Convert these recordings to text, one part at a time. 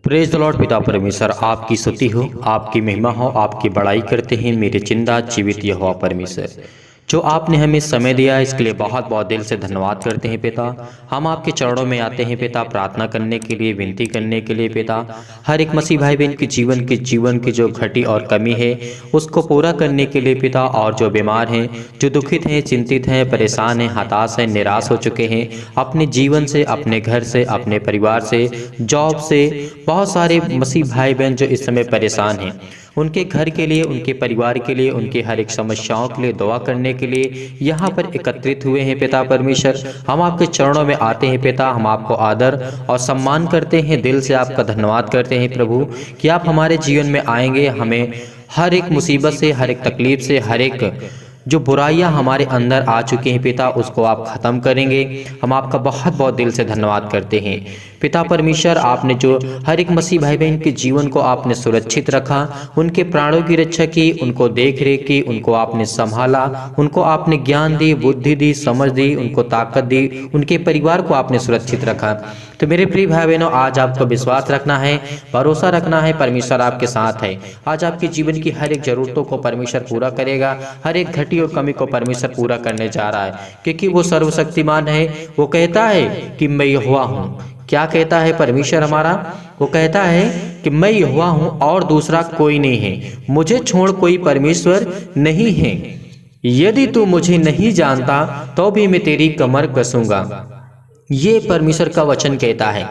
Praise the Lord. पिता परमेश्वर आपकी स्तुति हो, आपकी महिमा हो, आपकी बड़ाई करते हैं मेरे जिंदा जीवित यहोवा परमेश्वर। जो आपने हमें समय दिया इसके लिए बहुत बहुत दिल से धन्यवाद करते हैं पिता। हम आपके चरणों में आते हैं पिता, प्रार्थना करने के लिए, विनती करने के लिए पिता। हर एक मसीह भाई बहन के जीवन की जो घटी और कमी है उसको पूरा करने के लिए पिता। और जो बीमार हैं, जो दुखित हैं, चिंतित हैं, परेशान हैं, हताश हैं, निराश हो चुके हैं अपने जीवन से, अपने घर से, अपने परिवार से, जॉब से, बहुत सारे मसीह भाई बहन जो इस समय परेशान हैं, उनके घर के लिए, उनके परिवार के लिए, उनके हर एक समस्याओं के लिए दुआ करने के लिए यहाँ पर एकत्रित हुए हैं पिता परमेश्वर। हम आपके चरणों में आते हैं पिता। हम आपको आदर और सम्मान करते हैं, दिल से आपका धन्यवाद करते हैं प्रभु कि आप हमारे जीवन में आएंगे, हमें हर एक मुसीबत से, हर एक तकलीफ से, हर एक जो बुराइयां हमारे अंदर आ चुकी हैं पिता, उसको आप ख़त्म करेंगे। हम आपका बहुत बहुत दिल से धन्यवाद करते हैं पिता परमेश्वर। आपने जो हर एक मसीह भाई बहन के जीवन को आपने सुरक्षित रखा, उनके प्राणों की रक्षा की, उनको देख रेख की, उनको आपने संभाला, उनको आपने ज्ञान दी, बुद्धि दी, समझ दी, उनको ताकत दी, उनके परिवार को आपने सुरक्षित रखा। तो मेरे प्रिय भाई बहनों, आज आपको विश्वास रखना है, भरोसा रखना है, परमेश्वर आपके साथ है। आज आपके जीवन की हर एक जरूरतों को परमेश्वर पूरा करेगा, हर एक घटी और कमी को परमेश्वर पूरा करने जा रहा है, क्योंकि वो सर्वशक्तिमान है। वो कहता है कि मैं यहोवा हूँ। क्या कहता है परमेश्वर हमारा? वो कहता है कि मैं यहोवा हूँ और दूसरा कोई नहीं है, मुझे छोड़ कोई परमेश्वर नहीं है। यदि तू मुझे नहीं जानता तो भी मैं तेरी कमर कसूंगा। ये परमेश्वर का वचन कहता है।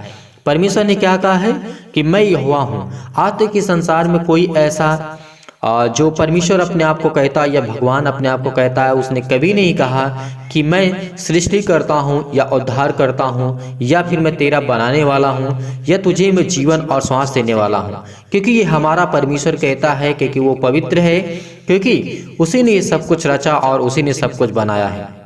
परमेश्वर ने क्या कहा है कि मैं यहोवा हूँ। आज के संसार में कोई ऐसा जो परमेश्वर अपने आप को कहता है या भगवान अपने आप को कहता है, उसने कभी नहीं कहा कि मैं सृष्टि करता हूँ या उद्धार करता हूँ या फिर मैं तेरा बनाने वाला हूँ या तुझे मैं जीवन और श्वास देने वाला हूँ। क्योंकि ये हमारा परमेश्वर कहता है, क्योंकि वो पवित्र है, क्योंकि उसी ने ये सब कुछ रचा और उसी ने सब कुछ बनाया है।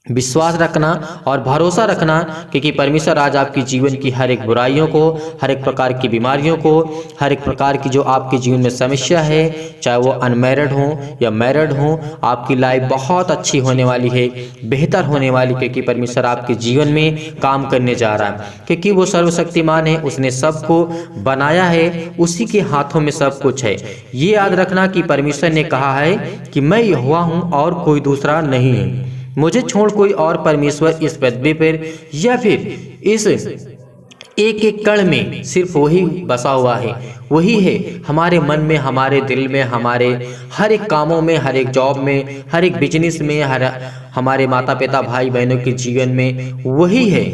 विश्वास रखना और भरोसा रखना, क्योंकि परमेश्वर आज आपकी जीवन की हर एक बुराइयों को, हर एक प्रकार की बीमारियों को, हर एक प्रकार की जो आपके जीवन में समस्या है, चाहे वो अनमैरिड हो या मैरिड हो, आपकी लाइफ बहुत अच्छी होने वाली है, बेहतर होने वाली, क्योंकि परमेश्वर आपके जीवन में काम करने जा रहा है। क्योंकि वो सर्वशक्तिमान है, उसने सबको बनाया है, उसी के हाथों में सब कुछ है। ये याद रखना कि परमेश्वर ने कहा है कि मैं यहोवा हूँ और कोई दूसरा नहीं है, मुझे छोड़ कोई और परमेश्वर इस पृथ्वी पर या फिर इस एक एक कण में सिर्फ वही बसा हुआ है। वही है हमारे मन में, हमारे दिल में, हमारे हर एक कामों में, हर एक जॉब में, हर एक बिजनेस में, हमारे माता पिता भाई बहनों के जीवन में। वही है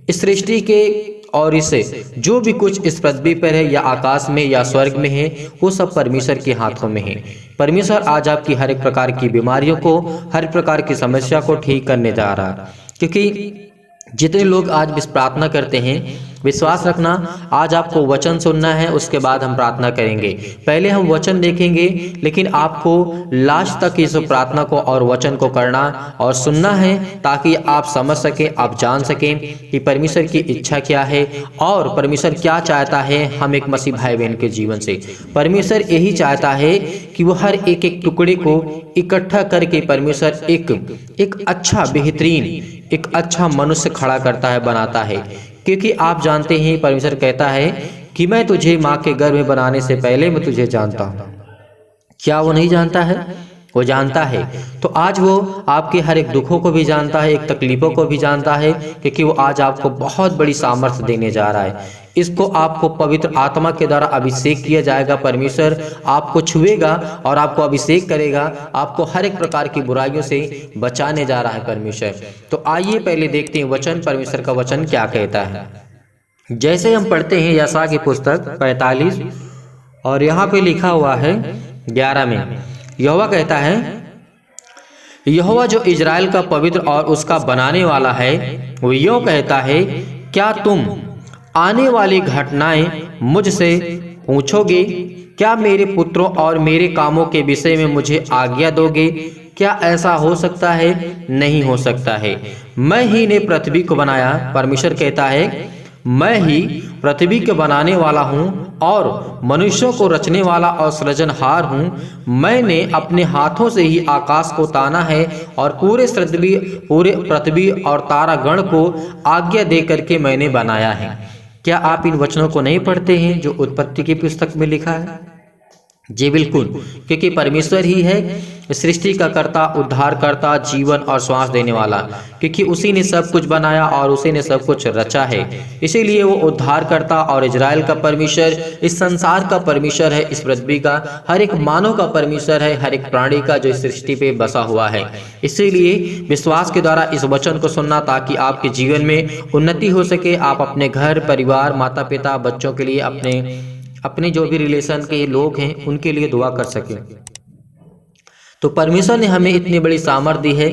इस सृष्टि के और इसे जो भी कुछ इस पृथ्वी पर है या आकाश में या स्वर्ग में है, वो सब परमेश्वर के हाथों में है। परमेश्वर आज आपकी हर एक प्रकार की बीमारियों को, हर प्रकार की समस्या को ठीक करने जा रहा है। क्योंकि जितने लोग आज भी प्रार्थना करते हैं, विश्वास रखना, आज आपको वचन सुनना है, उसके बाद हम प्रार्थना करेंगे। पहले हम वचन देखेंगे, लेकिन आपको लास्ट तक इस प्रार्थना को और वचन को करना और सुनना है, ताकि आप समझ सकें, आप जान सकें कि परमेश्वर की इच्छा क्या है और परमेश्वर क्या चाहता है हम एक मसीह भाई बहन के जीवन से। परमेश्वर यही चाहता है कि वो हर एक एक टुकड़े को इकट्ठा करके परमेश्वर एक अच्छा, बेहतरीन, एक अच्छा मनुष्य खड़ा करता है, बनाता है। क्योंकि आप जानते हैं परमेश्वर कहता है कि मैं तुझे माँ के गर्भ में बनाने से पहले मैं तुझे जानता हूँ। क्या वो नहीं जानता है? वो जानता है। तो आज वो आपके हर एक दुखों को भी जानता है, एक तकलीफों को भी जानता है, क्योंकि वो आज आपको बहुत बड़ी सामर्थ्य देने जा रहा है। इसको आपको पवित्र आत्मा के द्वारा अभिषेक किया जाएगा। परमेश्वर आपको छुएगा और आपको अभिषेक करेगा, आपको हर एक प्रकार की बुराइयों से बचाने जा रहा है परमेश्वर। तो आइए पहले देखते हैं वचन, परमेश्वर का वचन क्या कहता है। जैसे हम पढ़ते हैं यशायाह की पुस्तक 45 और यहाँ पे लिखा हुआ है 11 में, यहोवा कहता है, यहोवा जो इजराइल का पवित्र और उसका बनाने वाला है, वो यूं कहता है, क्या तुम आने वाली घटनाएं मुझसे पूछोगे? क्या मेरे पुत्रों और मेरे कामों के विषय में मुझे आज्ञा दोगे? क्या ऐसा हो सकता है? नहीं हो सकता है। मैं ही ने पृथ्वी को बनाया। परमेश्वर कहता है, मैं ही पृथ्वी के बनाने वाला हूँ और मनुष्यों को रचने वाला और सृजनहार हूँ। मैंने अपने हाथों से ही आकाश को ताना है और पूरे पृथ्वी और तारागण को आज्ञा दे करके मैंने बनाया है। क्या आप इन वचनों को नहीं पढ़ते हैं जो उत्पत्ति की पुस्तक में लिखा है? जी बिल्कुल, क्योंकि परमेश्वर ही है सृष्टि का कर्ता, उद्धारकर्ता, जीवन और श्वास देने वाला, क्योंकि उसी ने सब कुछ बनाया और उसी ने सब कुछ रचा है। इसीलिए वो उद्धारकर्ता और इजराइल का परमेश्वर, इस संसार का परमेश्वर है, इस पृथ्वी का हर एक मानव का परमेश्वर है, हर एक प्राणी का जो इस सृष्टि पे बसा हुआ है। इसीलिए विश्वास के द्वारा इस वचन को सुनना, ताकि आपके जीवन में उन्नति हो सके। आप अपने घर परिवार, माता पिता, बच्चों के लिए, अपने जो भी रिलेशन के लोग हैं उनके लिए दुआ कर सकें। तो परमेश्वर ने हमें इतनी बड़ी सामर्थ्य दी है,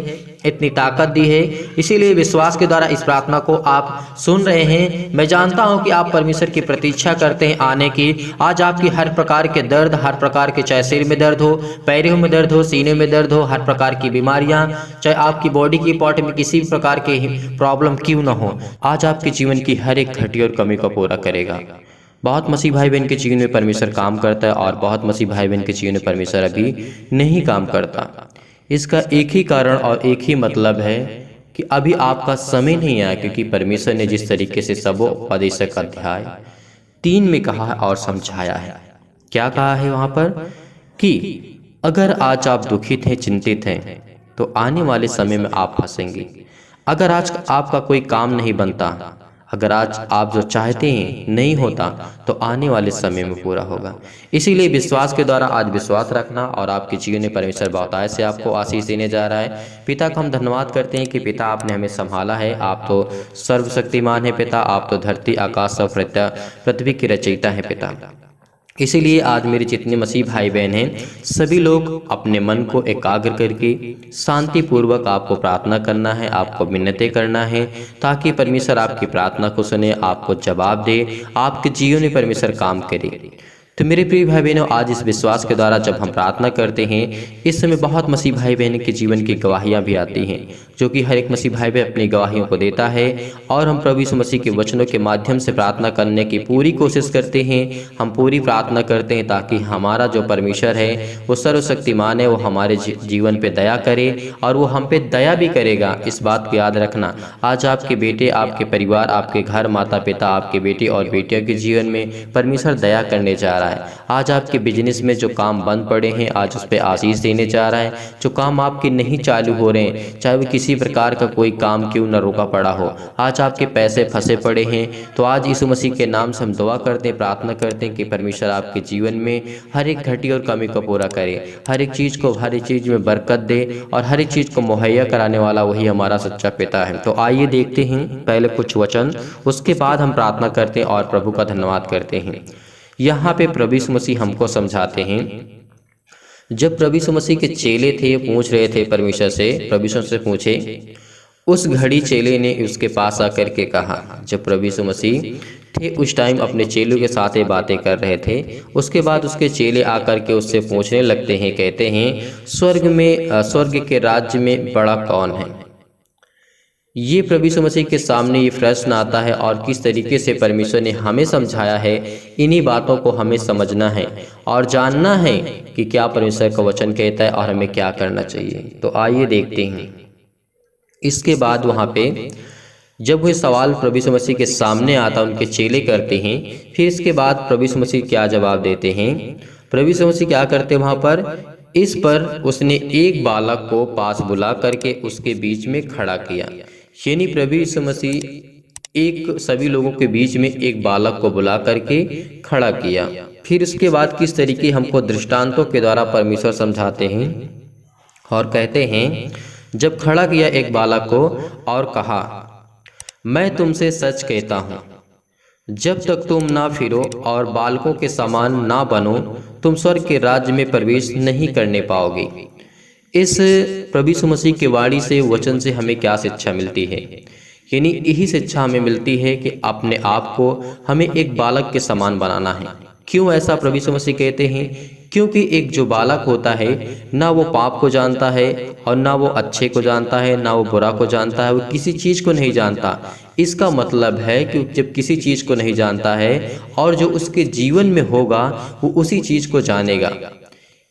इतनी ताकत दी है, इसीलिए विश्वास के द्वारा इस प्रार्थना को आप सुन रहे हैं। मैं जानता हूं कि आप परमेश्वर की प्रतीक्षा करते हैं आने की। आज आपकी हर प्रकार के दर्द, हर प्रकार के, चाहे सिर में दर्द हो, पैरों में दर्द हो, सीने में दर्द हो, हर प्रकार की बीमारियां, चाहे आपकी बॉडी की पार्ट में किसी भी प्रकार के प्रॉब्लम क्यों ना हो, आज आपके जीवन की हर एक घटी और कमी को पूरा करेगा। बहुत मसीह भाई बहन के जीवन में परमेश्वर काम करता है और बहुत मसीह भाई बहन के जीवन में परमेश्वर अभी नहीं काम करता। इसका एक ही कारण और एक ही मतलब है कि अभी आपका समय नहीं आया, क्योंकि परमेश्वर ने जिस तरीके से सबोपदेशक अध्याय 3 में कहा है और समझाया है। क्या कहा है वहाँ पर कि अगर आज आप दुखित हैं, चिंतित हैं, तो आने वाले समय में आप फंसेंगे। अगर आज आपका कोई काम नहीं बनता, अगर आज आप जो चाहते हैं नहीं होता, तो आने वाले समय में पूरा होगा। इसीलिए विश्वास के द्वारा आज विश्वास रखना, और आपके जीवन में परमेश्वर बहुतायत से आपको आशीष देने जा रहा है। पिता का हम धन्यवाद करते हैं कि पिता आपने हमें संभाला है। आप तो सर्वशक्तिमान है पिता, आप तो धरती आकाश और पृथ्वी के रचयिता है पिता। इसीलिए आज मेरे जितने मसीह भाई बहन हैं, सभी लोग अपने मन को एकाग्र करके शांति पूर्वक आपको प्रार्थना करना है, आपको विनती करना है, ताकि परमेश्वर आपकी प्रार्थना को सुने, आपको जवाब दे, आपके जीवन में परमेश्वर काम करे। तो मेरे प्रिय भाई बहनों, आज इस विश्वास के द्वारा जब हम प्रार्थना करते हैं, इस समय बहुत मसीह भाई बहन के जीवन की गवाहियां भी आती हैं, जो कि हर एक मसीह भाई बहन अपनी गवाहियों को देता है। और हम प्रभु यीशु मसीह के वचनों के माध्यम से प्रार्थना करने की पूरी कोशिश करते हैं। हम पूरी प्रार्थना करते हैं ताकि हमारा जो परमेश्वर है वो सर्वशक्तिमान है, वो हमारे जीवन पे दया करे और वो हम पे दया भी करेगा। इस बात को याद रखना। आज आपके बेटे, आपके परिवार, आपके घर, माता पिता, आपके बेटे और बेटियों के जीवन में परमेश्वर दया करने जा रहा है। आज आपके बिजनेस में जो काम बंद पड़े हैं, आज उस पर आशीष देने जा रहा है। जो काम आपके नहीं चालू हो रहे हैं, चाहे वो किसी प्रकार का कोई काम क्यों न रुका पड़ा हो, आज आपके पैसे फंसे पड़े हैं, तो आज यीशु मसीह के नाम से हम दुआ करते हैं, प्रार्थना करते हैं कि परमेश्वर आपके जीवन में हर एक घटी और कमी को पूरा करे, हर एक चीज़ को, हर एक चीज़ में बरकत दे, और हर एक चीज़ को मुहैया कराने वाला वही हमारा सच्चा पिता है। तो आइए देखते हैं पहले कुछ वचन, उसके बाद हम प्रार्थना करते हैं और प्रभु का धन्यवाद करते हैं। यहाँ पे प्रभु यीशु मसीह हमको समझाते हैं। जब प्रभु यीशु मसीह के चेले थे, पूछ रहे थे परमेश्वर से, प्रभु यीशु से पूछे, उस घड़ी चेले ने उसके पास आकर के कहा, जब प्रभु यीशु मसीह थे उस टाइम अपने चेलों के साथ ये बातें कर रहे थे। उसके बाद उसके चेले आकर के उससे पूछने लगते हैं, कहते हैं, स्वर्ग के राज्य में बड़ा कौन है? ये प्रभु यीशु मसीह के सामने ये प्रश्न आता है, और किस तरीके से परमेश्वर ने हमें समझाया है। इन्हीं बातों को हमें समझना है और जानना है कि क्या परमेश्वर का वचन कहता है और हमें क्या करना चाहिए। तो आइए देखते हैं। इसके बाद वहाँ पे जब वह सवाल प्रभु यीशु मसीह के सामने आता, उनके चेले करते हैं, फिर इसके बाद प्रभु यीशु मसीह क्या जवाब देते हैं। प्रभु यीशु मसीह क्या करते हैं वहाँ पर, इस पर उसने एक बालक को पास बुला करके उसके बीच में खड़ा किया। यानी प्रभु यीशु मसीह एक सभी लोगों के बीच में एक बालक को बुला करके खड़ा किया। फिर उसके बाद किस तरीके हमको दृष्टांतों के द्वारा परमेश्वर समझाते हैं और कहते हैं, जब खड़ा किया एक बालक को और कहा, मैं तुमसे सच कहता हूँ, जब तक तुम ना फिरो और बालकों के समान ना बनो, तुम स्वर्ग के राज्य में प्रवेश नहीं करने पाओगे। इस प्रभु यीशु मसीह के वाणी से, वचन से हमें क्या शिक्षा मिलती है? यानी यही शिक्षा हमें मिलती है कि अपने आप को हमें एक बालक के समान बनाना है। क्यों ऐसा प्रभु यीशु मसीह कहते हैं? क्योंकि एक जो बालक होता है, ना वो पाप को जानता है और ना वो अच्छे को जानता है, ना वो बुरा को जानता है, वो किसी चीज़ को नहीं जानता। इसका मतलब है कि जब किसी चीज़ को नहीं जानता है और जो उसके जीवन में होगा वो उसी चीज़ को जानेगा।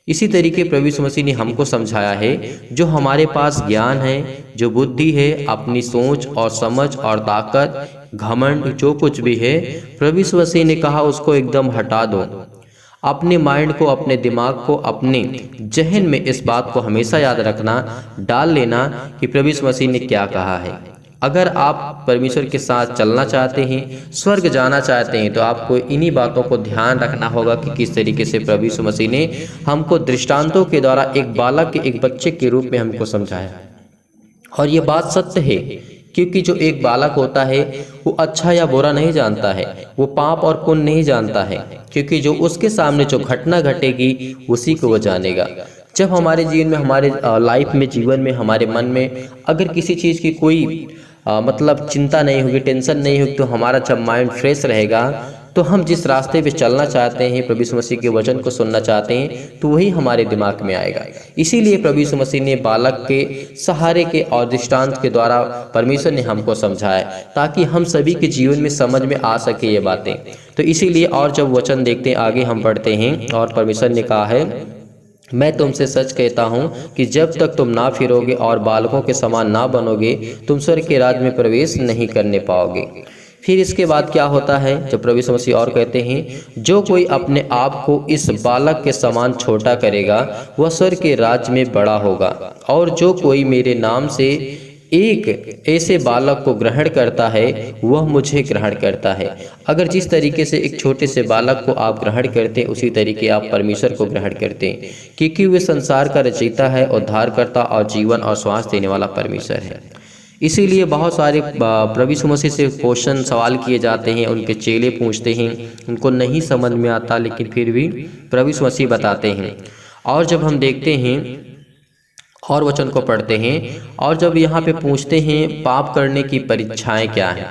इसी तरीके प्रभु यीशु मसीह ने हमको समझाया है, जो हमारे पास ज्ञान है, जो बुद्धि है, अपनी सोच और समझ और ताकत, घमंड जो कुछ भी है, प्रभु यीशु मसीह ने कहा उसको एकदम हटा दो। अपने माइंड को, अपने दिमाग को, अपने जहन में इस बात को हमेशा याद रखना, डाल लेना कि प्रभु यीशु मसीह ने क्या कहा है। अगर आप परमेश्वर के साथ चलना चाहते हैं, स्वर्ग जाना चाहते हैं, तो आपको इन्हीं बातों को ध्यान रखना होगा कि किस तरीके से प्रभु यीशु मसीह ने हमको दृष्टांतों के द्वारा एक बालक के, एक बच्चे के रूप में हमको समझाया। और ये बात सत्य है, क्योंकि जो एक बालक होता है वो अच्छा या बुरा नहीं जानता है, वो पाप और पुण्य नहीं जानता है, क्योंकि जो उसके सामने जो घटना घटेगी उसी को वो जानेगा। जब हमारे जीवन में, हमारे लाइफ में, जीवन में, हमारे मन में अगर किसी चीज़ की कोई मतलब चिंता नहीं होगी, टेंशन नहीं होगी, तो हमारा जब माइंड फ्रेश रहेगा तो हम जिस रास्ते पे चलना चाहते हैं, प्रभु यीशु मसीह के वचन को सुनना चाहते हैं, तो वही हमारे दिमाग में आएगा। इसीलिए प्रभु यीशु मसीह ने बालक के सहारे के और दृष्टांत के द्वारा परमेश्वर ने हमको समझाया, ताकि हम सभी के जीवन में समझ में आ सके ये बातें। तो इसीलिए और जब वचन देखते हैं, आगे हम बढ़ते हैं, और परमेश्वर ने कहा है, मैं तुमसे सच कहता हूँ कि जब तक तुम ना फिरोगे और बालकों के समान ना बनोगे, तुम स्वर्ग के राज्य में प्रवेश नहीं करने पाओगे। फिर इसके बाद क्या होता है, जब प्रभु यीशु मसीह और कहते हैं, जो कोई अपने आप को इस बालक के समान छोटा करेगा वह स्वर्ग के राज्य में बड़ा होगा, और जो कोई मेरे नाम से एक ऐसे बालक को ग्रहण करता है वह मुझे ग्रहण करता है। अगर जिस तरीके से एक छोटे से बालक को आप ग्रहण करते हैं, उसी तरीके आप परमेश्वर को ग्रहण करते हैं, क्योंकि वे संसार का रचयिता है, उद्धारकर्ता और जीवन और श्वास देने वाला परमेश्वर है। इसीलिए बहुत सारे प्रभु यीशु मसीह से क्वेश्चन, सवाल किए जाते हैं, उनके चेले पूछते हैं, उनको नहीं समझ में आता, लेकिन फिर भी प्रभु यीशु मसीह बताते हैं। और जब हम देखते हैं और वचन को पढ़ते हैं, और जब यहाँ पे पूछते हैं पाप करने की परीक्षाएं क्या हैं,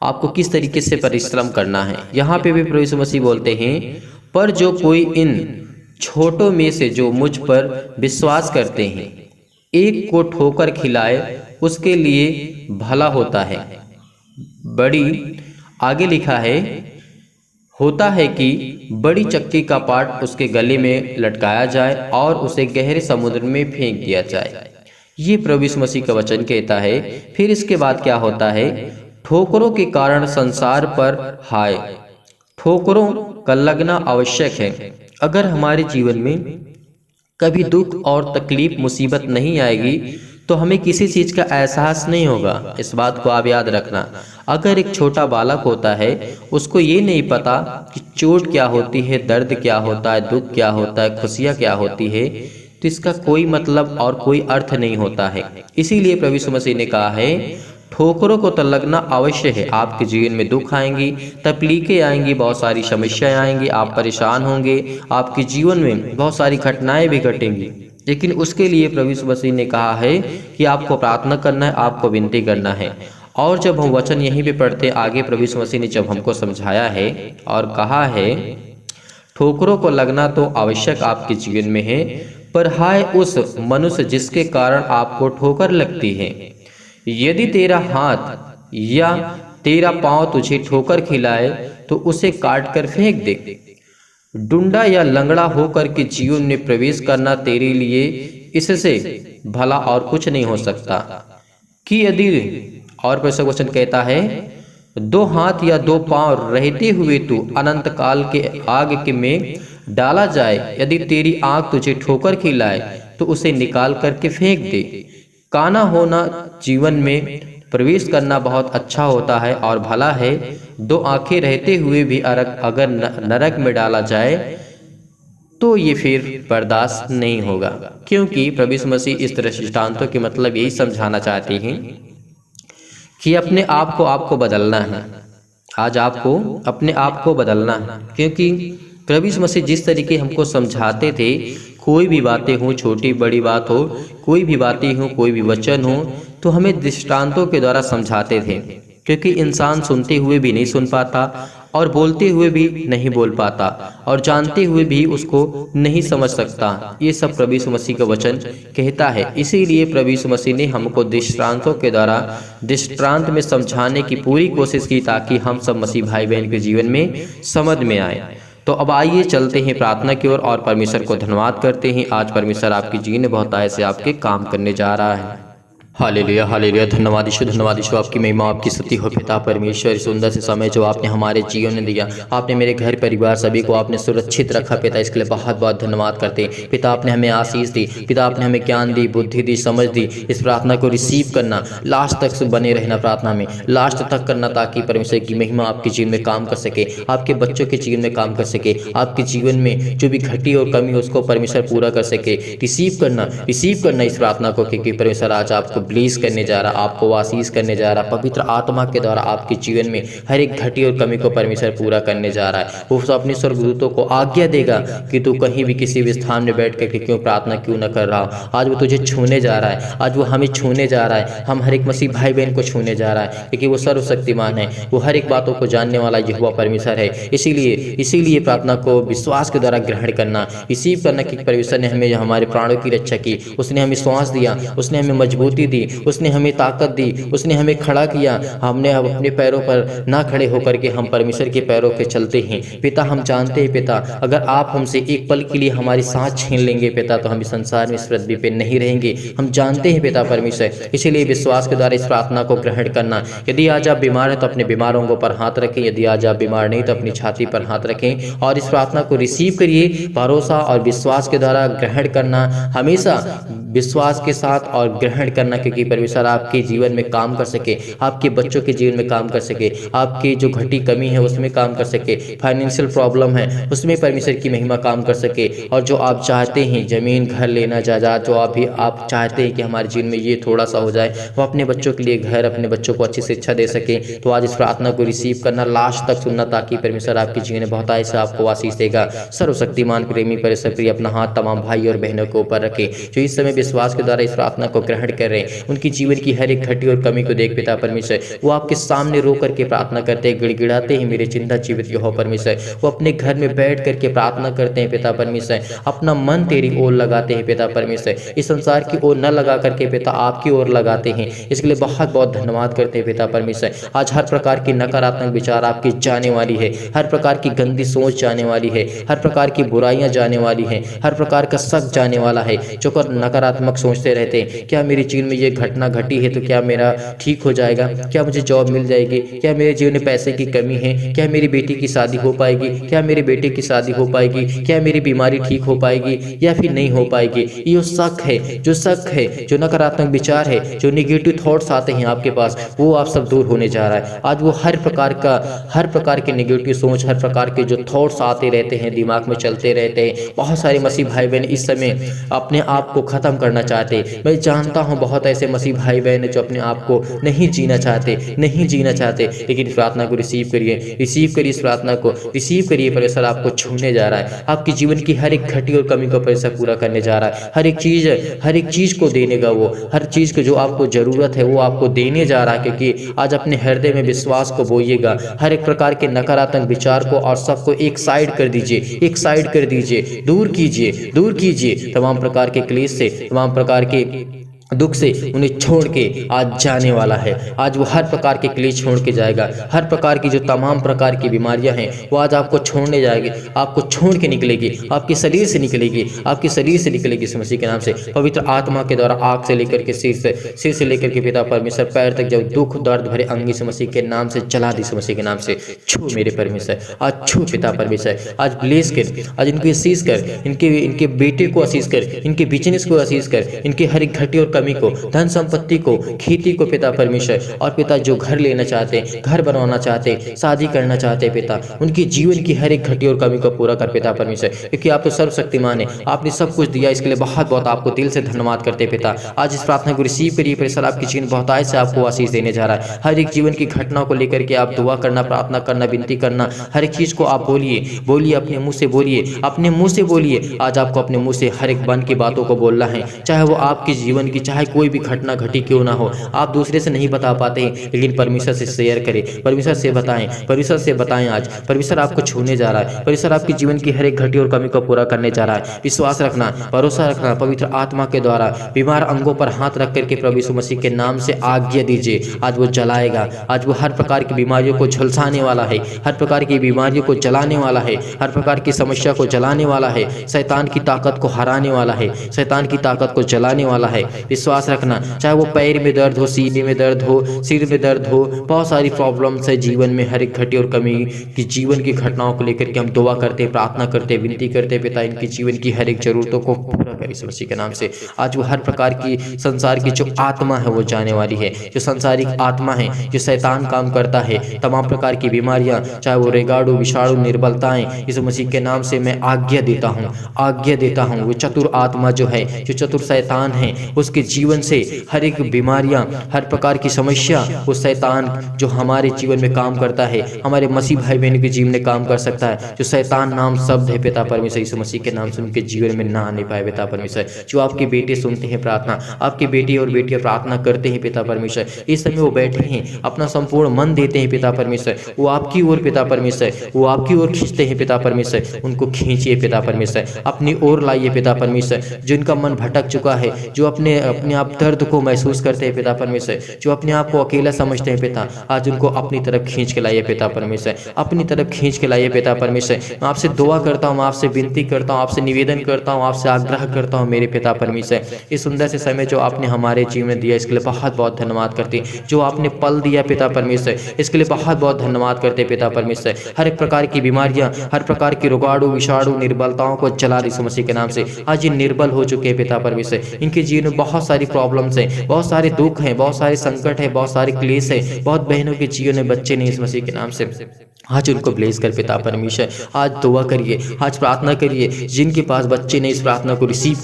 आपको किस तरीके से परिश्रम करना है, यहाँ पे भी प्रभु यीशु मसीह बोलते हैं, पर जो कोई इन छोटों में से जो मुझ पर विश्वास करते हैं एक को ठोकर खिलाए उसके लिए भला होता है। बड़ी आगे लिखा है, होता है कि बड़ी चक्की का पाट उसके गले में लटकाया जाए और उसे गहरे समुद्र में फेंक दिया जाए। ये प्रभु यीशु मसीह का वचन कहता है। फिर इसके बाद क्या होता है, ठोकरों के कारण संसार पर हाय, ठोकरों का लगना आवश्यक है। अगर हमारे जीवन में कभी दुख और तकलीफ, मुसीबत नहीं आएगी तो हमें किसी चीज़ का एहसास नहीं होगा। इस बात को आप याद रखना। अगर एक छोटा बालक होता है, उसको ये नहीं पता कि चोट क्या होती है, दर्द क्या होता है, दुख क्या होता है, खुशियाँ क्या होती है, तो इसका कोई मतलब और कोई अर्थ नहीं होता है। इसीलिए प्रभु यीशु मसीह ने कहा है, ठोकरों को तो लगना अवश्य है। आपके जीवन में दुख आएंगी, तकलीफें आएंगी, बहुत सारी समस्याएं आएंगी, आप परेशान होंगे, आपके जीवन में बहुत सारी घटनाएं भी घटेंगी, लेकिन उसके लिए प्रभु यीशु मसीह ने कहा है कि आपको प्रार्थना करना है, आपको विनती करना है। और जब हम वचन यहीं पे पढ़ते आगे, प्रभु यीशु मसीह ने जब हमको समझाया है और कहा है, ठोकरों को लगना तो आवश्यक आपके जीवन में है, पर हाय उस मनुष्य जिसके कारण आपको ठोकर लगती है। यदि तेरा हाथ या तेरा पांव तुझे ठोकर खिलाए तो उसे काट कर फेंक दे। डुंडा या लंगड़ा होकर के जीवन में प्रवेश करना तेरे लिए इससे भला और कुछ नहीं हो सकता कि यदि, और परमेश्वर वचन कहता है, दो हाथ या दो पांव रहते हुए तू अनंत काल के आग के में डाला जाए। यदि तेरी आंख तुझे ठोकर खिलाए तो उसे निकाल करके फेंक दे। काना होना जीवन में प्रवेश करना बहुत अच्छा होता है और भला है। दो आंखें रहते हुए भी अगर नरक में डाला जाए तो ये फिर बर्दाश्त नहीं होगा, क्योंकि प्रभु यीशु मसीह इस दृष्टांतों के मतलब यही समझाना चाहते हैं कि अपने आप को आपको बदलना है। आज आपको अपने आप को बदलना है, क्योंकि प्रभु यीशु मसीह जिस तरीके हमको समझाते थे, कोई भी बातें हो, छोटी बड़ी बात हो, कोई भी बातें हो, कोई भी वचन हो, तो हमें दृष्टांतों के द्वारा समझाते थे, क्योंकि इंसान सुनते हुए भी नहीं सुन पाता और बोलते हुए भी नहीं बोल पाता और जानते हुए भी उसको नहीं समझ सकता। ये सब प्रभु यीशु मसीह का वचन कहता है। इसीलिए प्रभु यीशु मसीह ने हमको दृष्टांतों के द्वारा दृष्टांत में समझाने की पूरी कोशिश की, ताकि हम सब मसीह भाई बहन के जीवन में समझ में आए। तो अब आइए चलते हैं प्रार्थना की ओर और परमेश्वर को धन्यवाद करते हैं। आज परमेश्वर आपके जीवन में बहुत आय से आपके काम करने जा रहा है। Hallelujah hallelujah. धन्यवाद यीशु आपकी महिमा आपकी स्तुति हो पिता परमेश्वर। सुंदर से समय जो आपने हमारे जीवन में दिया, आपने मेरे घर परिवार सभी को आपने सुरक्षित रखा पिता, इसके लिए बहुत बहुत धन्यवाद करते हैं पिता। आपने हमें आशीष दी पिता, आपने हमें ज्ञान दी, बुद्धि दी, समझ दी। इस प्रार्थना को रिसीव करना, लास्ट तक बने रहना प्रार्थना में, लास्ट तक करना, ताकि परमेश्वर की महिमा आपके जीवन में काम कर सके, आपके बच्चों के जीवन में काम कर सके, आपके जीवन में जो भी घटी और कमी हो उसको परमेश्वर पूरा कर सके। रिसीव करना इस प्रार्थना को, क्योंकि परमेश्वर आज आपको ब्लेस करने जा रहा, आपको आशीष करने जा रहा, पवित्र आत्मा के द्वारा आपके जीवन में हर एक घटी और कमी को परमेश्वर पूरा करने जा रहा है। वो अपने स्वर्गदूतों को आज्ञा देगा कि तू कहीं भी किसी भी स्थान में बैठ कर क्यों प्रार्थना क्यों न कर रहा हो, आज वो तुझे छूने जा रहा है, आज वो हमें छूने जा रहा है, हम हर एक मसीह भाई बहन को छूने जा रहा है, क्योंकि वो सर्वशक्तिमान है, वो हर एक बातों को जानने वाला यहोवा परमेश्वर है। इसीलिए प्रार्थना को विश्वास के द्वारा ग्रहण करना, रिसीव करना कि परमेश्वर ने हमें हमारे प्राणों की रक्षा की, उसने हमें श्वास दिया, उसने हमें मजबूती दी, उसने हमें ताकत दी, उसने हमें खड़ा किया। हमने अब अपने पैरों पर ना खड़े होकर के हम परमेश्वर के पैरों पे चलते हैं पिता। हम जानते हैं पिता, अगर आप हमसे एक पल के लिए हमारी सांस छीन लेंगे पिता, तो हम इस संसार में इस पृथ्वी पे नहीं रहेंगे। हम जानते हैं पिता परमेश्वर, इसीलिए विश्वास के द्वारा इस प्रार्थना को ग्रहण करना। यदि आज आप बीमार हैं तो अपने बीमारों पर हाथ रखें, यदि आज आप बीमार नहीं तो अपनी छाती पर हाथ रखें और इस प्रार्थना को रिसीव करिए। भरोसा और विश्वास के द्वारा ग्रहण करना, हमेशा विश्वास के साथ और ग्रहण करना, क्योंकि परमेश्वर आपके जीवन में काम कर सके, आपके बच्चों के जीवन में काम कर सके, आपकी जो घटी कमी है उसमें काम कर सके, फाइनेंशियल प्रॉब्लम है उसमें परमेश्वर की महिमा काम कर सके। और जो आप चाहते हैं जमीन घर लेना, जायदाद जो आप चाहते हैं कि हमारे जीवन में ये थोड़ा सा हो जाए, वो अपने बच्चों के लिए घर, अपने बच्चों को अच्छी शिक्षा दे सके, तो आज इस प्रार्थना को रिसीव करना, लास्ट तक सुनना, ताकि परमेश्वर आपके जीवन में बहुत ऐसे आपको आशीष देगा। सर्वशक्तिमान प्रेमी परमेश्वर प्रिय अपना हाथ तमाम भाई और बहनों के ऊपर रखे जो इस समय विश्वास के द्वारा इस प्रार्थना को ग्रहण कर रहे हैं। उनकी जीवन की हर एक घटी और कमी को देख पिता परमेश्वर, वो आपके सामने रो करके प्रार्थना करते हैं, गिड़गिड़ाते हैं, मेरे जिंदा जीवित यहोवा परमेश्वर। वो अपने घर में बैठ करके प्रार्थना करते हैं पिता परमेश्वर, अपना मन तेरी ओर लगाते हैं पिता परमेश्वर, इस संसार की ओर न लगा करके पिता आपकी ओर लगाते हैं। इसके लिए बहुत बहुत धन्यवाद करते हैं पिता परमेश्वर। आज हर प्रकार की नकारात्मक विचार आपकी जाने वाली है, हर प्रकार की गंदी सोच जाने वाली है, हर प्रकार की बुराइयां जाने वाली है, हर प्रकार का शक जाने वाला है। जो नकारात्मक सोचते रहते हैं, क्या मेरे जीवन में ये घटना घटी है तो क्या मेरा ठीक हो जाएगा, क्या मुझे जॉब मिल जाएगी, क्या मेरे जीवन में पैसे की कमी है, क्या मेरी बेटी की शादी हो पाएगी, क्या मेरे बेटे की शादी हो पाएगी, क्या मेरी बीमारी ठीक हो पाएगी या फिर नहीं हो पाएगी। ये शक है, जो नकारात्मक विचार है, जो नेगेटिव थॉट्स आते हैं आपके पास, वो आप सब दूर होने जा रहा है। आज वो हर प्रकार के नेगेटिव सोच, हर प्रकार के जो थॉट्स आते रहते हैं, दिमाग में चलते रहते हैं। बहुत सारे मसीह भाई बहन इस समय अपने आप को खत्म करना चाहते हैं। मैं जानता हूं बहुत ऐसे मसीह भाई बहन जो अपने आप को नहीं जीना चाहते, लेकिन इस प्रार्थना को रिसीव करिए, इस प्रार्थना को रिसीव करिए। परमेश्वर आपको छूने जा रहा है, आपके जीवन की हर एक घटी और कमी को परमेश्वर पूरा करने जा रहा है। हर एक चीज को देने का, वो हर चीज को जो आपको जरूरत है वो आपको देने जा रहा है। क्योंकि आज अपने हृदय में विश्वास को बोइएगा, हर एक प्रकार के नकारात्मक विचार को और सबको एक साइड कर दीजिए, दूर कीजिए। तमाम प्रकार के क्लेश से, तमाम प्रकार के दुख से उन्हें छोड़ के आज जाने वाला है। आज वो हर प्रकार के क्लेश छोड़ के जाएगा, हर प्रकार की जो तमाम प्रकार की बीमारियां हैं वो आज आपको छोड़ने जाएगी, आपको छोड़ के निकलेगी, आपके शरीर से निकलेगी इस मसीह के नाम से। पवित्र आत्मा के द्वारा आँख से लेकर के सिर से लेकर के पिता परमेश्वर पैर तक जब दुख दर्द भरे अंग इस मसीह के नाम से जला दी, इस मसीह के नाम से छू मेरे परमेश्वर, आज छू पिता परमेश्वर, आज ब्लेस कर, आज इनको आशीष कर, इनके बेटे को आशीष कर, इनके बिजनेस को आशीष कर, इनके हर एक घटी और कमी को, धन संपत्ति को, खेती को पिता परमेश्वर। और पिता जो घर लेना चाहते, घर बनवाना चाहते, शादी करना चाहते पिता, उनकी जीवन की हर एक घटी और कमी को पूरा कर पिता परमेश्वर, क्योंकि आप तो सर्वशक्तिमान है, आपने सब कुछ दिया। इसके लिए बहुत बहुत आपको दिल से धन्यवाद करते पिता। आज इस प्रार्थना को रिसीव करिए परमेश्वर, आपकी जीवन बहुतायत से आपको आशीष देने जा रहा है। हर एक जीवन की घटना को लेकर के आप दुआ करना, प्रार्थना करना, विनती करना, हर एक चीज को आप बोलिए, अपने मुंह से बोलिए। आज आपको अपने मुंह से हर एक मन की बातों को बोलना है, चाहे वो आपके जीवन की, चाहे कोई भी घटना घटी क्यों ना हो। आप दूसरे से नहीं बता पाते हैं, लेकिन परमेश्वर से शेयर करें, परमेश्वर से बताएं। आज परमेश्वर आपको छूने जा रहा है, परमेश्वर आपके जीवन की हर एक घटी और कमी को पूरा करने जा रहा है। विश्वास रखना, भरोसा रखना, पवित्र आत्मा के द्वारा बीमार अंगों पर हाथ रख करके प्रभु यीशु मसीह के नाम से आज्ञा दीजिए। आज वो जलाएगा, आज वो हर प्रकार की बीमारियों को झुलसाने वाला है, हर प्रकार की बीमारियों को जलाने वाला है, हर प्रकार की समस्या को जलाने वाला है, शैतान की ताकत को हराने वाला है, शैतान की ताकत को जलाने वाला है। विश्वास रखना, चाहे वो पैर में दर्द हो, सीने में दर्द हो, सिर में दर्द हो, बहुत सारी प्रॉब्लम्स है जीवन में, हर एक घटी और कमी की जीवन की घटनाओं को लेकर के हम दुआ करते, प्रार्थना करते, विनती करते पिता इनकी जीवन की हर एक जरूरतों को पूरा करे यीशु मसीह के नाम से। आज वो हर प्रकार की संसार की जो आत्मा है वो जाने वाली है, जो संसारिक आत्मा है, जो शैतान काम करता है, तमाम प्रकार की बीमारियां, चाहे वो रेगाड़ू विषाणु निर्बलताएं, यीशु मसीह के नाम से मैं आज्ञा देता हूँ, आज्ञा देता हूँ। वो चतुर आत्मा जो है, जो चतुर शैतान है, उसके जीवन से हर एक बीमारियां, हर प्रकार की समस्या, वो शैतान जो हमारे जीवन में काम करता है, हमारे मसीह भाई बहन के जीवन में काम कर सकता है, जो शैतान नाम शब्द है पिता परमेश्वर यीशु मसीह के नाम से उनके जीवन में ना आने पाए पिता परमेश्वर। जो आपके बेटे सुनते हैं प्रार्थना, आपके बेटे और बेटियां प्रार्थना करते हैं पिता परमेश्वर, इस समय वो बैठे हैं, अपना संपूर्ण मन देते हैं पिता परमेश्वर, वो आपकी ओर पिता परमेश्वर, वो आपकी ओर खींचते हैं पिता परमेश्वर, उनको खींचिए पिता परमेश्वर, अपनी ओर लाइए पिता परमेश्वर। जिनका मन भटक चुका है, जो अपने आप दर्द को महसूस करते हैं पिता परमेश्वर, जो अपने आप को अकेला समझते हैं पिता, आज उनको अपनी तरफ खींच के लाइए पिता परमेश्वर, अपनी तरफ खींच के लाइए पिता परमेश्वर। मैं आपसे दुआ करता हूँ, आपसे विनती करता हूँ, आपसे निवेदन करता हूँ, आपसे आग्रह करता हूँ मेरे पिता परमेश्वर, इस सुंदर से समय जो आपने हमारे जीवन में दिया इसके लिए बहुत बहुत धन्यवाद करते। जो आपने पल दिया पिता परमेश्वर इसके लिए बहुत बहुत धन्यवाद करते पिता परमेश्वर। हर एक प्रकार की बीमारियां, हर प्रकार की रोगाणु विषाणु निर्बलताओं को जला यीशु मसीह के नाम से। आज ये निर्बल हो चुके हैं पिता परमेश्वर, इनके जीवन में बहुत सारी प्रॉब्लम्स हैं, बहुत सारे दुख हैं, बहुत सारे संकट है, बहुत सारे क्लेश है, बहुत बहनों के जीवन में बच्चे नहीं यीशु मसीह के नाम से। आज उनको ब्लेस कर पिता परमेश्वर, आज दुआ करिए, आज प्रार्थना करिए, जिनके पास बच्चे नहीं इस प्रार्थना को रिसीव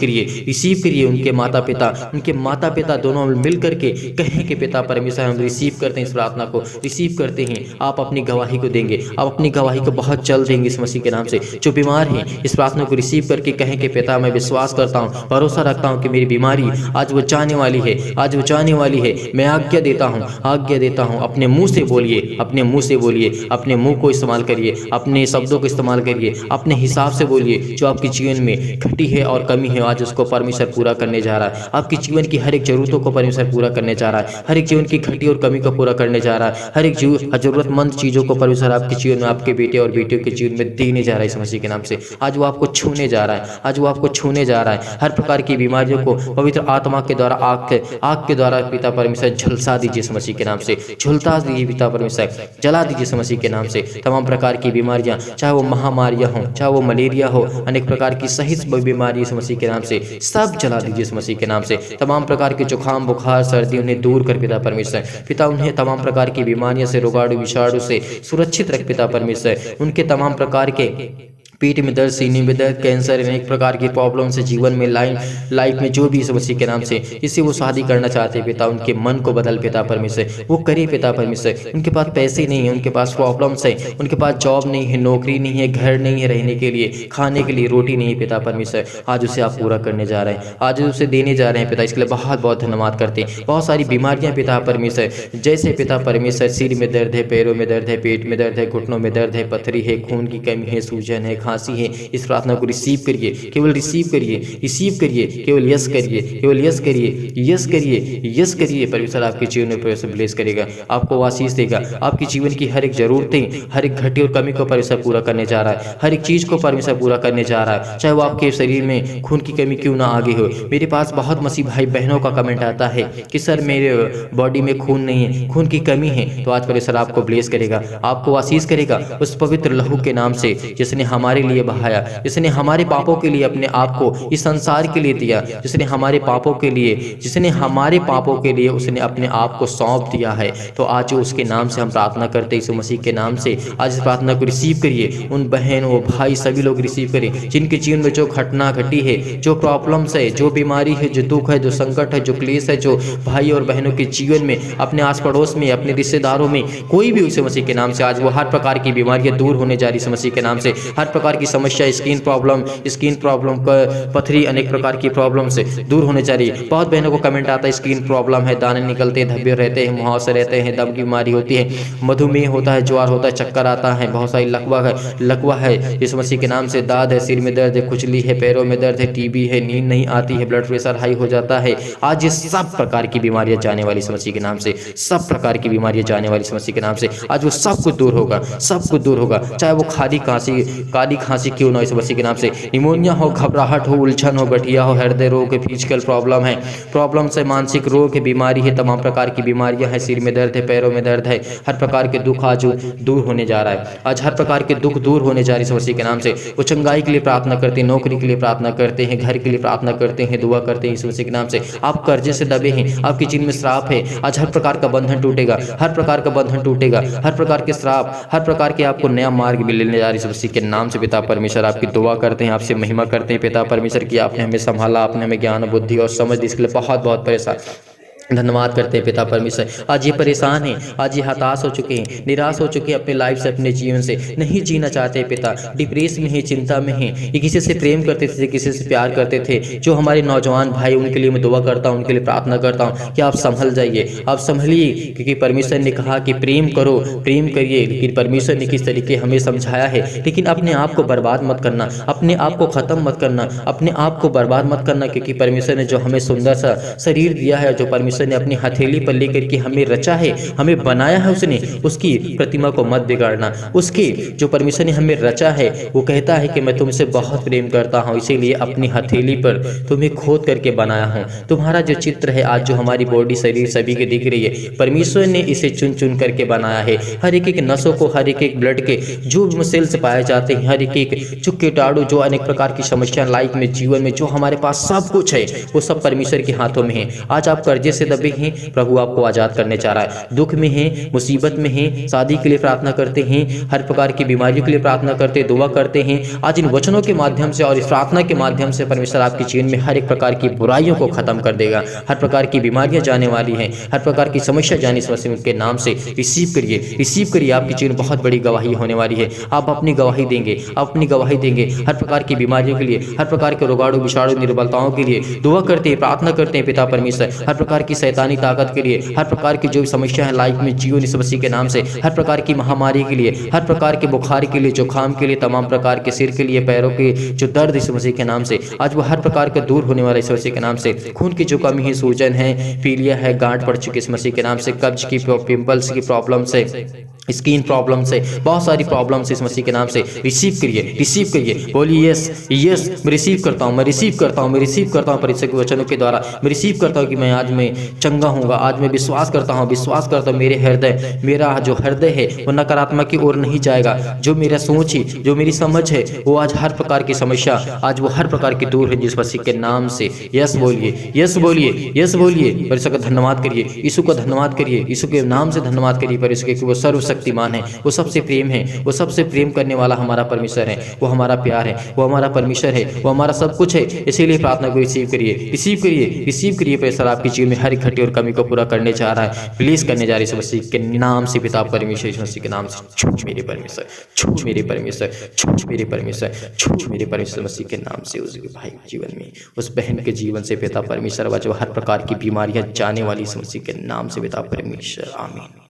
करिए उनके माता पिता दोनों मिल करके कहें कि पिता परमेश्वर हम रिसीव करते हैं, इस प्रार्थना को रिसीव करते हैं। आप अपनी गवाही को देंगे, आप अपनी गवाही को बहुत जल्द देंगे इस मसीह के नाम से। जो बीमार हैं इस प्रार्थना को रिसीव करके कहें कि पिता मैं विश्वास करता हूँ, भरोसा रखता हूँ कि मेरी बीमारी आज वो जाने वाली है, आज वो जाने वाली है। मैं आज्ञा देता हूँ, अपने मुंह से बोलिए, अपने मुंह को इस्तेमाल करिए, अपने शब्दों को इस्तेमाल करिए, अपने हिसाब से बोलिए। जो आपके जीवन में घटी है और कमी है आज उसको परमेश्वर पूरा करने जा रहा है। आपके जीवन की हर एक जरूरतों को परमेश्वर पूरा करने जा रहा है, हर एक जीवन की घटी और कमी को पूरा करने जा रहा है, हर एक जरूरतमंद चीजों को परमेश्वर आपके जीवन में, आपके बेटे और बेटियों के जीवन में देने जा रहा है इस मसीह के नाम से। आज वो आपको छूने जा रहा है, आज वो आपको छूने जा रहा है। हर प्रकार की बीमारियों को पवित्र आत्मा के द्वारा आग के द्वारा पिता परमेश्वर झुलसा दीजिए इस मसीह के नाम से, झुलसा दीजिए पिता परमेश्वर, जला दीजिए इस मसीह के नाम से। तमाम प्रकार की बीमारियां, चाहे वो महामारियां हो, चाहे वो मलेरिया हो, अनेक प्रकार की सहित बीमारी इस मसीह के नाम से सब जला दीजिए इस मसीह के नाम से। तमाम प्रकार के जुकाम बुखार सर्दी उन्हें दूर कर पिता परमेश्वर, पिता उन्हें तमाम प्रकार की बीमारियों से, रोगाणु विषाणु से सुरक्षित रख पिता परमेश्वर। उनके तमाम प्रकार के पेट में दर्द, सीने में दर्द, कैंसर, अनेक प्रकार की प्रॉब्लम से जीवन में लाइफ में जो भी इस मसीह के नाम से इससे वो शादी करना चाहते हैं पिता, उनके मन को बदल पिता परमेश्वर, वो करे पिता परमेश्वर। उनके पास पैसे नहीं है, उनके पास प्रॉब्लम्स है, उनके पास जॉब नहीं है, नौकरी नहीं है, घर नहीं है रहने के लिए, खाने के लिए रोटी नहीं है पिता परमेश्वर, आज उसे आप पूरा करने जा रहे हैं, आज उसे देने जा रहे हैं पिता। इसके लिए बहुत बहुत धन्यवाद करते हैं। बहुत सारी बीमारियां पिता परमेश्वर, जैसे पिता परमेश्वर सिर में दर्द है, पैरों में दर्द है, पेट में दर्द है, घुटनों में दर्द है, पथरी है, खून की कमी है, सूजन है, खांसी है, इस प्रार्थना को रिसीव करिए, केवल रिसीव करिए, केवल यस करिए। परमेश्वर आपके जीवन में परमेश्वर ब्लेस करेगा, आपको आशीष देगा, आपके जीवन की हर एक जरूरतें, हर एक घटी और कमी को परमेश्वर पूरा करने जा रहा है, हर एक चीज को परमेश्वर पूरा करने जा रहा है। चाहे वो आपके शरीर में खून की कमी क्यों ना आगे हो। मेरे पास बहुत मसीह भाई बहनों का कमेंट आता है कि सर मेरे बॉडी में खून नहीं है, खून की कमी है, तो आज परमेश्वर आपको ब्लेस करेगा, आपको आशीष करेगा उस पवित्र लहू के नाम से जिसने हमारे लिए बहाया, जिसने हमारे पापों के लिए अपने आप को इस संसार के लिए दिया, जिसने हमारे पापों के लिए उसने अपने आप को सौंप दिया है। तो आज उसके नाम से हम प्रार्थना करते हैं, यीशु मसीह के नाम से आज इस प्रार्थना को रिसीव करिए। उन बहन वो भाई सभी लोग रिसीव करें जिनके जीवन में जो घटना घटी है, जो प्रॉब्लम्स है, जो बीमारी है, जो दुख है, जो संकट है, जो क्लेश है, जो भाई और बहनों के जीवन में, अपने आस पड़ोस में, अपने रिश्तेदारों में कोई भी यीशु मसीह के नाम से आज वो हर प्रकार की बीमारियां दूर होने जा रही है। मसीह के नाम से हर प्रकार की समस्या, स्किन प्रॉब्लम पथरी, अनेक प्रकार की प्रॉब्लम से दूर होने जा रही है। बहुत बहनों को कमेंट आता है स्किन प्रॉब्लम है, दाने निकलते हैं, धब्बे रहते हैं, मुहासे रहते हैं, दम की बीमारी होती है, मधुमेह होता है, ज्वार होता है, चक्कर आता है, बहुत सारी लकवा है इस मसीह के नाम से, दाद है, सिर में दर्द है, खुजली है, पैरों में दर्द है, टीबी है, नींद नहीं आती है, ब्लड प्रेशर हाई हो जाता है। आज ये सब प्रकार की बीमारियां जाने वाली इस मसीह के नाम से, सब प्रकार की बीमारियां जाने वाली इस मसीह के नाम से आज वो सब कुछ दूर होगा, सब कुछ दूर होगा। चाहे वो खाली बुखारी खांसी क्यों ना हो, इस मसीह के नाम से निमोनिया हो, घबराहट हो, उलझन हो, गठिया हो, हृदय रोग है, फिजिकल प्रॉब्लम है, प्रॉब्लम्स है, मानसिक रोग है, बीमारी है, तमाम प्रकार की बीमारियां हैं, सिर में दर्द है, पैरों में दर्द है, हर प्रकार के दुख आज दूर होने जा रहा है। आज हर प्रकार के दुख दूर होने जा रहे हैं इस मसीह के नाम से। वो चंगाई के लिए प्रार्थना करते हैं, नौकरी के लिए प्रार्थना करते हैं, घर के लिए प्रार्थना करते हैं, दुआ करते हैं इस मसीह के नाम से। आप कर्जे से दबे हैं, आपकी जीवन में श्राप है, आज हर प्रकार का बंधन टूटेगा, हर प्रकार का बंधन टूटेगा, हर प्रकार के श्राप, हर प्रकार के आपको नया मार्ग भी लेने जा रही है इस मसीह के नाम से। पिता परमेश्वर आपकी दुआ करते हैं, आपसे महिमा करते हैं पिता परमेश्वर की आपने हमें संभाला, आपने हमें ज्ञान बुद्धि और समझ दी, इसके लिए बहुत बहुत परेशान धन्यवाद करते हैं पिता परमेश्वर। आज ये परेशान हैं, आज ये हताश हो चुके हैं, निराश हो चुके हैं अपने लाइफ से, अपने जीवन से नहीं जीना चाहते पिता, डिप्रेस में हैं, चिंता में हैं, ये किसी से प्रेम करते थे, किसी से प्यार करते थे। जो हमारे नौजवान भाई उनके लिए मैं दुआ करता हूँ, उनके लिए प्रार्थना करता हूँ कि आप संभल जाइए, आप संभलिए, क्योंकि परमेश्वर ने कहा कि प्रेम करो, प्रेम करिए। लेकिन परमेश्वर ने किस तरीके हमें समझाया है, लेकिन अपने आप को बर्बाद मत करना, अपने आप को ख़त्म मत करना, अपने आप को बर्बाद मत करना, क्योंकि परमेश्वर ने जो हमें सुंदर सा शरीर दिया है, जो परमेश्वर ने अपनी हथेली पर लेकर के हमें रचा है, हमें बनाया है उसने, उसकी प्रतिमा को मत बिगाड़ना। उसके जो परमेश्वर ने हमें रचा है वो कहता है कि मैं तुमसे बहुत प्रेम करता हूँ, इसीलिए अपनी हथेली पर तुम्हें खोद करके बनाया हूँ। तुम्हारा जो चित्र है आज, जो हमारी बॉडी शरीर सभी के दिख रही है, परमेश्वर ने इसे चुन चुन करके बनाया है। हर एक नसों को, हर एक ब्लड के जो सेल्स पाए जाते हैं, हर एक जो कीटाणु, जो अनेक प्रकार की समस्या लाइफ में, जीवन में जो हमारे पास सब कुछ है, वो सब परमेश्वर के हाथों में है। आज आप कर्जे से दबे हैं, प्रभु आपको आजाद करने चाह रहा है। दुख में हैं, मुसीबत में हैं, शादी के लिए प्रार्थना करते हैं, हर प्रकार की बीमारियों के लिए प्रार्थना करते हैं, दुआ करते हैं। आज इन वचनों के माध्यम से और इस प्रार्थना के माध्यम से परमेश्वर आपके जीवन में हर एक प्रकार की बुराइयों को खत्म कर देगा। हर प्रकार की बीमारियां जाने वाली हैं, हर प्रकार की समस्या जाने इस मसीह के नाम से रिसीव करिए, रिसीव करिए। आपके जीवन में बहुत बड़ी गवाही होने वाली है। आप अपनी गवाही देंगे, अपनी गवाही देंगे हर प्रकार की बीमारियों के लिए, हर प्रकार के रोगाणु विषाणु निर्बलताओं के लिए दुआ करते हैं, प्रार्थना करते हैं पिता परमेश्वर। हर प्रकार की शैतानी ताकत के लिए, हर प्रकार की जो समस्या है लाइफ में, जीवन इस मसीह के नाम से, हर प्रकार की महामारी के लिए, हर प्रकार के बुखार के लिए, जुखाम के लिए, तमाम प्रकार के सिर के लिए, पैरों के जो दर्द इस मसीह के नाम से आज वो हर प्रकार का दूर होने वाला इस मसीह के नाम से। खून की जो कमी है, सूजन है, पीलिया है, गांठ पड़ चुकी इस मसीह के नाम से, कब्ज की, पिंपल्स की प्रॉब्लम से, स्किन प्रॉब्लम से, बहुत सारी प्रॉब्लम से इस मसीह के नाम से रिसीव करिए, रिसीव करिए। बोलिए यस, यस मैं रिसीव करता हूँ, मैं रिसीव करता हूँ, मैं रिसीव करता हूँ परमेश्वर के वचनों के द्वारा। मैं रिसीव करता हूँ कि मैं आज में चंगा हूँगा। आज मैं विश्वास करता हूँ, विश्वास करता हूँ मेरा जो हृदय है वो नकारात्मक की ओर नहीं जाएगा। जो मेरा सोच है, जो मेरी समझ है, वो आज हर प्रकार की समस्या आज वो हर प्रकार की दूर है जिस मसीह के नाम से। यस बोलिए, यस बोलिए, यस बोलिए। परमेश्वर का धन्यवाद करिए, यीशु का धन्यवाद करिए, यीशु के नाम से धन्यवाद करिए परमेश्वर के, वो सर्वशक्तिमान है, वो सबसे प्रेम है, वो सबसे प्रेम करने वाला हमारा परमेश्वर है, वो हमारा प्यार है, वो हमारा परमेश्वर है, वो हमारा सब कुछ है। इसीलिए प्रार्थना को रिसीव करिए, रिसीव करिए, रिसीव करिए। परमेश्वर आपकी जीवन में हर एक घटी और कमी को पूरा करने जा रहा है, प्लीज करने जा रही है मसीह के नाम से। पिता परमेश्वर यीशु मसीह के नाम से छूट मेरे परमेश्वर, छूट मेरे परमेश्वर, छूट मेरे परमेश्वर, छूट मेरे परमेश्वर मसीह के नाम से। उसके भाई के जीवन में, उस बहन के जीवन से पिता परमेश्वर, जो हर प्रकार की बीमारियां जाने वाली मसीह के नाम से पिता परमेश्वर, आमीन।